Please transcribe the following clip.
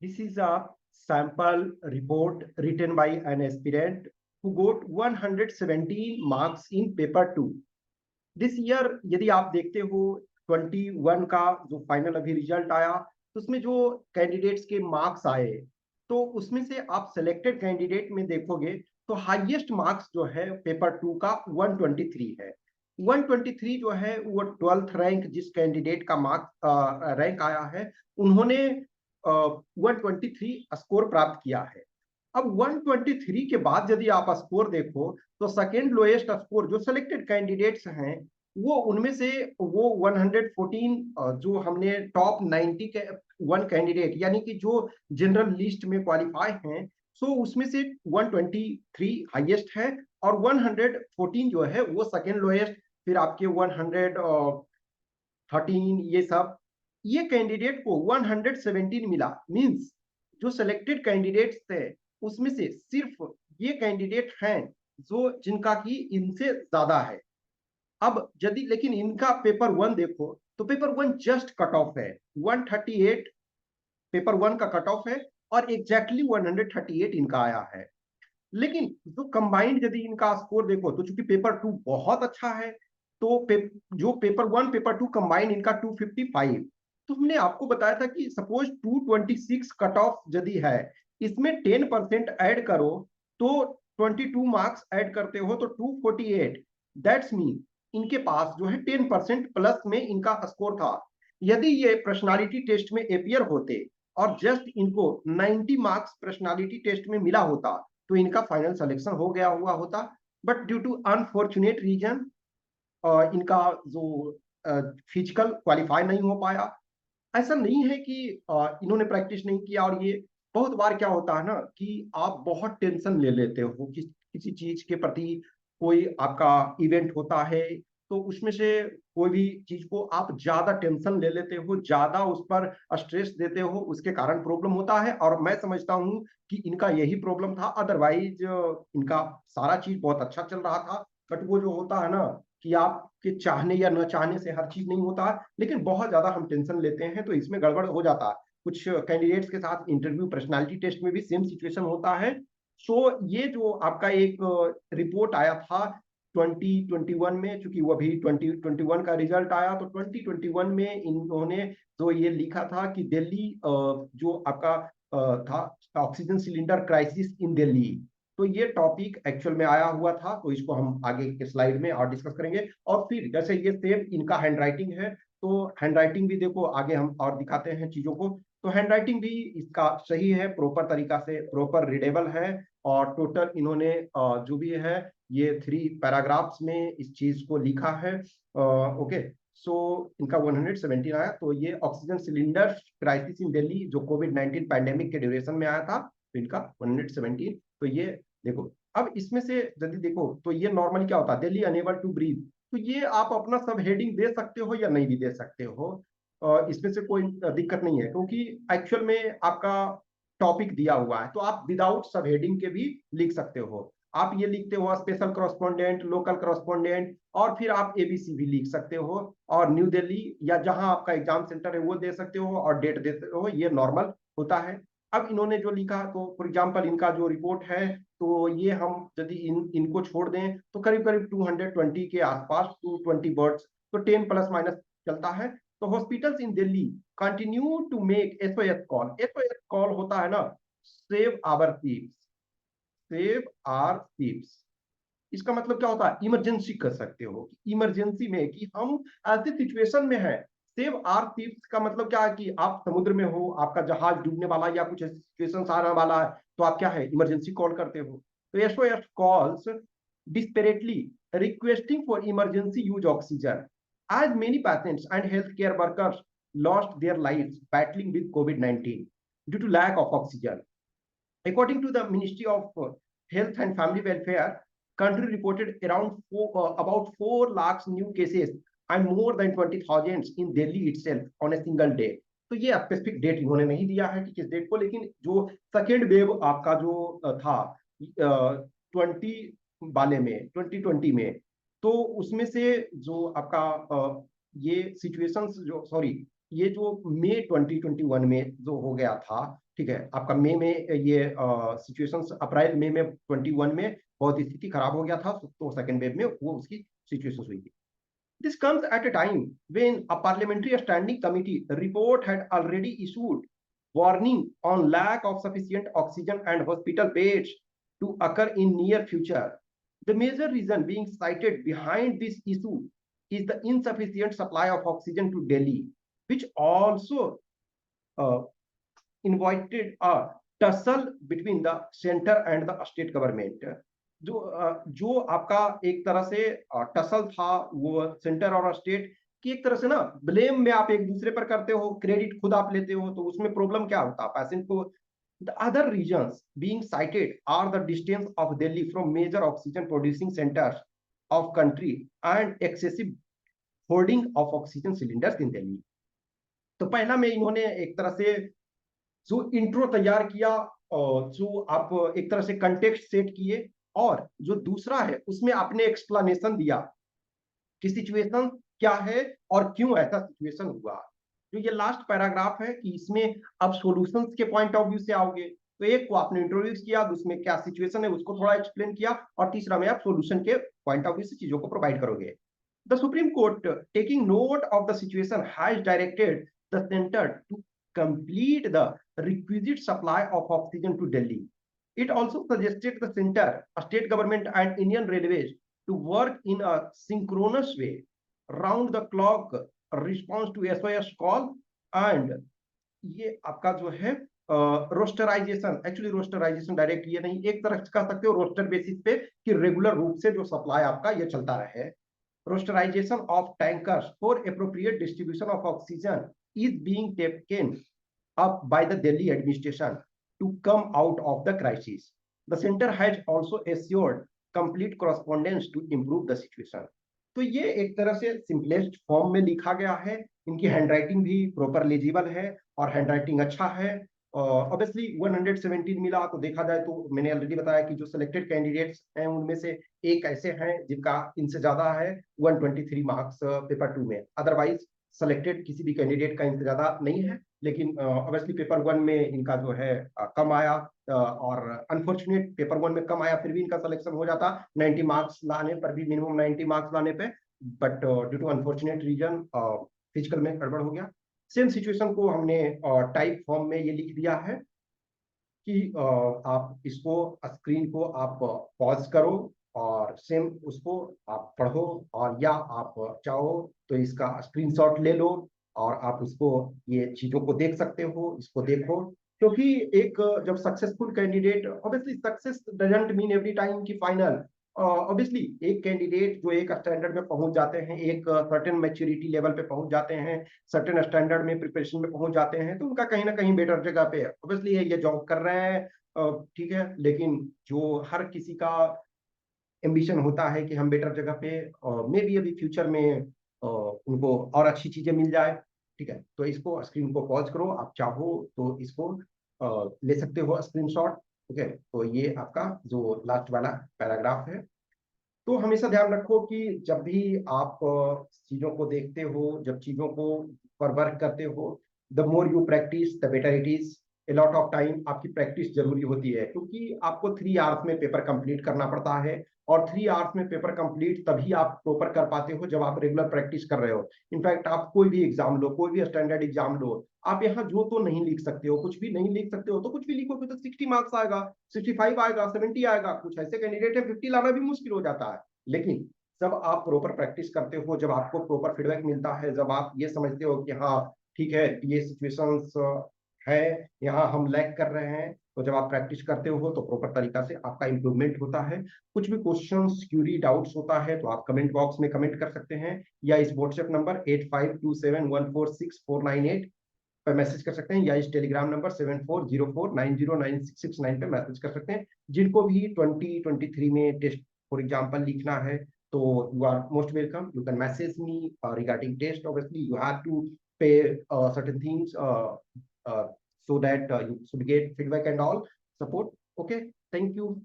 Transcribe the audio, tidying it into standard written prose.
This is a sample report written by an aspirant who got 117 marks in paper 2. This year यदि आप देखते हो 21 का जो फाइनल अभी रिजल्ट आया, तो उसमें जो कैंडिडेट्स के मार्क्स आए, तो उसमें से आप सेलेक्टेड कैंडिडेट में देखोगे तो हाईएस्ट मार्क्स जो है पेपर 2 का 123 है। 123 जो है वो 12th रैंक जिस कैंडिडेट का मार्क्स रैंक आया है, उन्होंने 123 स्कोर प्राप्त किया है। अब 123 के बाद यदि आप स्कोर देखो तो सेकेंड लोएस्ट स्कोर जो सिलेक्टेड कैंडिडेट्स हैं, वो उनमें से वो 114 जो हमने टॉप 90 के वन कैंडिडेट यानी कि जो जनरल लिस्ट में क्वालिफाई हैं, सो उसमें से 123 हाईएस्ट है और 114 जो है वो सेकेंड लोएस्ट, फिर आपके 113 ये कैंडिडेट को 117 मिला। मींस जो सिलेक्टेड कैंडिडेट्स थे उसमें से सिर्फ ये कैंडिडेट हैं जो जिनका की इनसे ज्यादा है। अब यदि लेकिन इनका पेपर 1 देखो तो पेपर 1 जस्ट कट ऑफ है 138, पेपर 1 का कट ऑफ है और एग्जैक्टली 138 इनका आया है। लेकिन जो कंबाइंड यदि इनका स्कोर देखो तो चूंकि पेपर 2 बहुत अच्छा है, तो जो पेपर 1 पेपर 2 कंबाइंड इनका 255। तो हमने आपको बताया था कि सपोज 226 कट ऑफ यदि है, इसमें 10% ऐड करो तो 22 मार्क्स ऐड करते हो तो 248। दैट्स मीन इनके पास जो है 10% प्लस में इनका स्कोर था। यदि ये पर्सनालिटी टेस्ट में अपियर होते और जस्ट इनको 90 मार्क्स पर्सनालिटी टेस्ट में मिला होता तो इनका फाइनल सिलेक्शन हो गया हुआ होता। But due to unfortunate reason इनका जो फिजिकल क्वालिफाई नहीं हो पाया। ऐसा नहीं है कि इन्होंने प्रैक्टिस नहीं किया, और ये बहुत बार क्या होता है ना कि आप बहुत टेंशन ले लेते हो कि किसी चीज के प्रति, कोई आपका इवेंट होता है तो उसमें से कोई भी चीज को आप ज्यादा टेंशन ले लेते हो, ज्यादा उस पर स्ट्रेस देते हो, उसके कारण प्रॉब्लम होता है। और मैं समझता हूँ कि इनका यही प्रॉब्लम था। अदरवाइज इनका सारा चीज बहुत अच्छा चल रहा था। बट वो जो होता है ना कि आपके चाहने या न चाहने से हर चीज नहीं होता, लेकिन बहुत ज्यादा हम टेंशन लेते हैं तो इसमें गड़बड़ हो जाता है। कुछ कैंडिडेट्स के साथ इंटरव्यू पर्सनालिटी टेस्ट में भी सेम सिचुएशन होता है। सो ये जो आपका एक रिपोर्ट आया था 2021 में, चूंकि वो अभी 2021 का रिजल्ट आया, तो 2021 में इन्होंने तो ये लिखा था कि दिल्ली जो आपका था oxygen cylinder crisis in Delhi, तो ये टॉपिक एक्चुअल में आया हुआ था। तो इसको हम आगे के स्लाइड में और डिस्कस करेंगे। और फिर जैसे ये सेम इनका हैंडराइटिंग है, तो हैंडराइटिंग भी देखो आगे हम और दिखाते हैं चीजों को। तो हैंडराइटिंग भी इसका सही है, प्रॉपर तरीका से प्रॉपर रीडेबल है। और टोटल इन्होंने जो भी है ये 3 पैराग्राफ्स में इस चीज को लिखा है। ओके, सो इनका 117 आया। तो ये oxygen cylinder crisis in Delhi जो कोविड-19 पैंडेमिक के ड्यूरेशन में आया था, तो इनका 117। तो ये देखो, अब इसमें से यदि देखो तो ये नॉर्मली क्या होता है, दिल्ली अनेबल टू ब्रीथ। तो ये आप अपना सब हेडिंग दे सकते हो या नहीं भी दे सकते हो, इसमें से कोई दिक्कत नहीं है, क्योंकि एक्चुअल में आपका टॉपिक दिया हुआ है। तो आप विदाउट सब हेडिंग के भी लिख सकते हो। आप ये लिखते हो स्पेशल करस्पॉन्डेंट, लोकल करस्पॉन्डेंट, और फिर आप एबीसी भी लिख सकते हो, और न्यू दिल्ली या जहां आपका एग्जाम सेंटर है वो दे सकते हो, और डेट दे सकते हो, ये नॉर्मल होता है। अब इन्होंने जो लिखा, तो फॉर एग्जांपल इनका जो रिपोर्ट है, तो ये हम यदि इनको छोड़ दें तो करीब करीब 220 के आसपास, 220 वर्ड्स, तो 10 प्लस माइनस चलता है। तो hospitals in Delhi continue to make SOS call. SOS call होता है ना, save our peeps, save our peeps. इसका मतलब क्या होता है, इमरजेंसी कर सकते हो, इमरजेंसी में कि हम ऐसे सिचुएशन में है। सेव आर पीप्स का मतलब क्या है कि आप समुद्र में हो, आपका जहाज डूबने वाला या कुछ ऐसी सिचुएशन आने वाला है, तो आप क्या है, इमरजेंसी कॉल करते हो। तो SOS calls desperately requesting for emergency use oxygen as many patients and healthcare workers lost their lives battling with COVID-19 due to lack of oxygen. According to the Ministry of Health and Family Welfare, country reported about 4 lakhs new cases and more than 20,000 in Delhi itself on a single day. तो ये specific date इन्होंने नहीं दिया है कि किस date को, लेकिन जो सेकेंड वेव आपका जो था 20 वाले में, 2020 में, तो उसमें से जो आपका ये सिचुएशंस जो, सॉरी, ये जो मई 2021 में जो हो गया था, ठीक है, आपका मई में ये सिचुएशन, अप्रैल मई में 21 में बहुत स्थिति खराब हो गया था, तो सेकेंड वेव में वो उसकी सिचुएशन हुई थी। This comes at a time when a parliamentary standing committee report had already issued warning on lack of sufficient oxygen and hospital beds to occur in near future. The major reason being cited behind this issue is the insufficient supply of oxygen to Delhi, which also invited a tussle between the center and the state government. जो आपका एक तरह से tussle था, वो centre और state की एक तरह से ना, ब्लेम में आप एक दूसरे पर करते हो, क्रेडिट खुद आप लेते हो, तो उसमें प्रॉब्लम क्या होता है पेशेंट को। The other regions being cited are the distance of Delhi from major oxygen producing centers of country and excessive hoarding of oxygen cylinders in Delhi. तो पहला में इन्होंने एक तरह से जो इंट्रो तैयार किया, जो आप एक तरह से कंटेक्स्ट सेट किए, और जो दूसरा है उसमें आपने एक्सप्लेनेशन दिया कि सिचुएशन क्या है और क्यों ऐसा सिचुएशन हुआ। जो ये लास्ट पैराग्राफ है कि इसमें अब सॉल्यूशंस के पॉइंट ऑफ व्यू से आओगे, तो एक को आपने इंट्रोड्यूस किया, उसमें क्या सिचुएशन है उसको थोड़ा एक्सप्लेन किया, और तीसरा में आप सॉल्यूशन के पॉइंट ऑफ व्यू से चीजों को प्रोवाइड करोगे। The Supreme Court, taking note of the situation, has directed the center to complete the requisite supply of oxygen to Delhi. It also suggested the center, state government and Indian Railways to work in a synchronous way, round the clock response to SOS call, and ये आपका जो है रोस्टराइजेशन, actually रोस्टराइजेशन direct ये नहीं, एक तरह कह सकते हो रोस्टर बेसिस पे कि रेगुलर रूप से जो सप्लाई आपका ये चलता रहे। Rosterization of tankers for appropriate distribution of oxygen is being taken up by the Delhi administration to come out of the crisis. The center has also assured complete correspondence to improve the situation. तो ये एक तरह से simplest form में लिखा गया है, इनकी हैंडराइटिंग भी प्रॉपर लेजिबल है और हैंडराइटिंग अच्छा है। ऑब्वियसली 117 मिला, तो देखा जाए तो मैंने ऑलरेडी बताया कि जो सिलेक्टेड कैंडिडेट्स हैं उनमें से एक ऐसे हैं जिनका इनसे ज्यादा है 123 मार्क्स पेपर 2 में, अदरवाइज सिलेक्टेड किसी भी कैंडिडेट का इनसे ज्यादा नहीं है, लेकिन ऑब्वियसली पेपर 1 में इनका जो है कम आया, और अनफॉर्चुनेट पेपर 1 में कम आया, फिर भी इनका सिलेक्शन हो जाता 90 मार्क्स लाने पर भी, मिनिमम 90 मार्क्स लाने पे, but due to unfortunate reason physical में गड़बड़ हो गया। सेम सिचुएशन को हमने टाइप फॉर्म में ये लिख दिया है कि आप इसको स्क्रीन को आप पॉज करो और सेम उसको आप पढ़ो, और या आप चाहो तो इसका स्क्रीनशॉट ले लो और आप उसको ये चीजों को देख सकते हो, इसको देखो। क्योंकि एक जब successful candidate, obviously success doesn't mean every time की फाइनल, ऑब्वियसली एक कैंडिडेट जो एक स्टैंडर्ड में पहुंच जाते हैं, एक सर्टेन मैच्योरिटी लेवल पे पहुंच जाते हैं, सर्टेन स्टैंडर्ड में प्रिपरेशन में पहुंच जाते हैं, तो उनका कहीं ना कहीं बेटर जगह पे ऑब्वियसली ये जॉब कर रहे हैं, ठीक है, लेकिन जो हर किसी का एम्बिशन होता है कि हम बेटर जगह पे मे बी अभी फ्यूचर में उनको और अच्छी चीजें मिल जाए, ठीक है। तो इसको स्क्रीन को पॉज करो, आप चाहो तो इसको ले सकते हो स्क्रीनशॉट, ठीक है। तो ये आपका जो लास्ट वाला पैराग्राफ है। तो हमेशा ध्यान रखो कि जब भी आप चीजों को देखते हो, जब चीजों को पर वर्क करते हो, the more you practice the better it is. A lot of time आपकी प्रैक्टिस जरूरी होती है, क्योंकि आपको 3 आवर्स में पेपर कंप्लीट करना पड़ता है, और 3 आवर्स में पेपर कंप्लीट तभी आप प्रॉपर कर पाते हो जब आप रेगुलर प्रैक्टिस कर रहे हो। इनफैक्ट आप कोई भी एग्जाम लो, कोई भी स्टैंडर्ड एग्जाम लो, आप यहाँ जो तो नहीं लिख सकते हो, कुछ भी नहीं लिख सकते हो, तो कुछ भी लिखोगे तो 60 मार्क्स आएगा, 65 आएगा, 70 आएगा। कुछ ऐसे कैंडिडेट है 50 लाना भी मुश्किल हो जाता है। लेकिन जब आप प्रॉपर प्रैक्टिस करते हो, जब आपको प्रॉपर फीडबैक मिलता है, जब आप ये समझते हो कि हाँ ठीक है ये सिचुएशंस है, यहाँ हम लैग कर रहे हैं, तो जब आप प्रैक्टिस करते हो तो प्रॉपर तरीका से आपका इंप्रूवमेंट होता है। कुछ भी क्वेश्चंस, क्यूरी, डाउट्स होता है तो आप कमेंट बॉक्स में कमेंट कर सकते हैं, या इस व्हाट्सएप नंबर 8527146498 पर मैसेज कर सकते हैं, या इस टेलीग्राम नंबर 7404909669 पे मैसेज कर सकते हैं। जिनको भी 2023 में टेस्ट फॉर एग्जांपल लिखना है तो you are most welcome, you can message me regarding test. Obviously you have to pay certain things so that you should get feedback and all support. Okay, thank you.